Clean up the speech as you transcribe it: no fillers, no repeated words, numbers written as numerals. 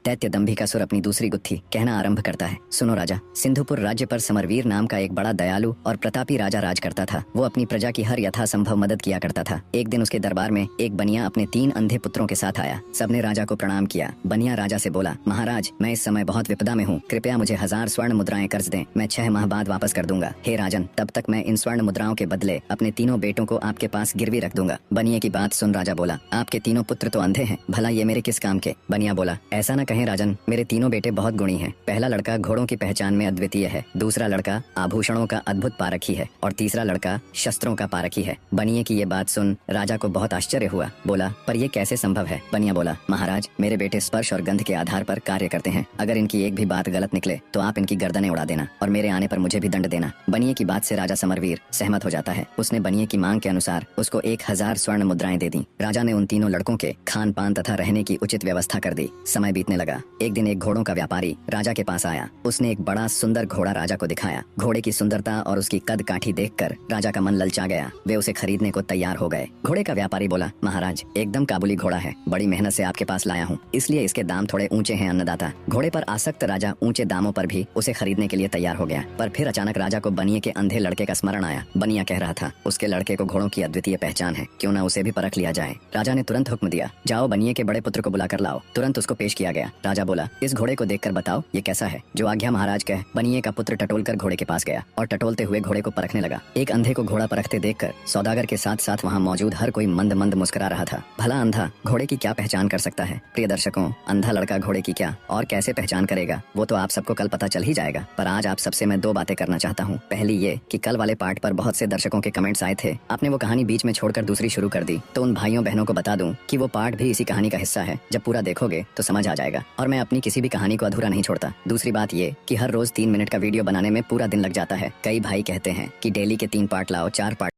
दैत्य दंभिकासुर अपनी दूसरी गुत्थी कहना आरंभ करता है। सुनो राजा, सिंधुपुर राज्य पर समरवीर नाम का एक बड़ा दयालु और प्रतापी राजा राज करता था। वो अपनी प्रजा की हर यथासंभव मदद किया करता था। एक दिन उसके दरबार में एक बनिया अपने 3 अंधे पुत्रों के साथ आया। सबने राजा को प्रणाम किया। बनिया राजा से बोला, महाराज, मैं इस समय बहुत विपदा में हूँ, कृपया मुझे 1000 स्वर्ण मुद्राएं कर्ज दें, मैं 6 माह बाद वापस कर दूंगा। हे राजन, तब तक मैं इन स्वर्ण मुद्राओं के बदले अपने तीनों बेटों को आपके पास गिरवी रख दूंगा। बनिए की बात सुन राजा बोला, आपके तीनों पुत्र तो अंधे हैं, भला ये मेरे किस काम के? बनिया बोला, ऐसा न कहें राजन, मेरे तीनों बेटे बहुत गुणी हैं। पहला लड़का घोड़ों की पहचान में अद्वितीय है, दूसरा लड़का आभूषणों का अद्भुत पारखी है और तीसरा लड़का शस्त्रों का पारखी है। बनिए की ये बात सुन राजा को बहुत आश्चर्य हुआ। बोला, पर ये कैसे संभव है? बनिया बोला, महाराज, मेरे बेटे स्पर्श और गंध के आधार पर कार्य करते हैं। अगर इनकी एक भी बात गलत निकले तो आप इनकी गर्दनें उड़ा देना और मेरे आने पर मुझे भी दंड देना। बनिए की बात से राजा समरवीर सहमत हो जाता है। उसने बनिए की मांग के अनुसार उसको 1000 स्वर्ण मुद्राएं दे दी। राजा ने उन तीनों लड़कों के खान पान तथा रहने की उचित व्यवस्था कर दी। समय बीतने लगा। एक दिन एक घोड़ों का व्यापारी राजा के पास आया। उसने एक बड़ा सुंदर घोड़ा राजा को दिखाया। घोड़े की सुंदरता और उसकी कद काठी देखकर राजा का मन ललचा गया। वे उसे खरीदने को तैयार हो गए। घोड़े का व्यापारी बोला, महाराज, एकदम काबुली घोड़ा है, बड़ी मेहनत से आपके पास लाया हूँ, इसलिए इसके दाम थोड़े ऊंचे हैं अन्नदाता। घोड़े पर आसक्त राजा ऊंचे दामों पर भी उसे खरीदने के लिए तैयार हो गया। पर फिर अचानक राजा को बनिए के अंधे लड़के का स्मरण आया। बनिया कह रहा था, उसके लड़के को घोड़ों की अद्वितीय पहचान है, क्यों ना उसे भी परख लिया जाए। राजा ने तुरंत हुक्म दिया, जाओ बनिए के बड़े पुत्र को बुलाकर लाओ। तुरंत उसको पेश किया गया। राजा बोला, इस घोड़े को देखकर बताओ ये कैसा है? जो आज्ञा महाराज कह। बनिए का पुत्र टटोलकर घोड़े के पास गया और टटोलते हुए घोड़े को परखने लगा। एक अंधे को घोड़ा परखते देखकर सौदागर के साथ साथ वहाँ मौजूद हर कोई मंद मंद मुस्कुरा रहा था। भला अंधा घोड़े की क्या पहचान कर सकता है? प्रिय दर्शकों, अंधा लड़का घोड़े की क्या और कैसे पहचान करेगा वो तो आप सबको कल पता चल ही जाएगा। पर आज आप सबसे मैं 2 बातें करना चाहता हूँ। पहली ये कि कल वाले पार्ट पर बहुत से दर्शकों के कमेंट्स आए थे, आपने वो कहानी बीच में छोड़कर दूसरी शुरू कर दी। तो उन भाइयों बहनों को बता दूं कि वो पार्ट भी इसी कहानी का हिस्सा है। जब पूरा देखोगे तो समझ आ जाएगा और मैं अपनी किसी भी कहानी को अधूरा नहीं छोड़ता। दूसरी बात ये कि हर रोज 3 मिनट का वीडियो बनाने में पूरा दिन लग जाता है। कई भाई कहते हैं कि डेली के 3 पार्ट लाओ, 4 पार्ट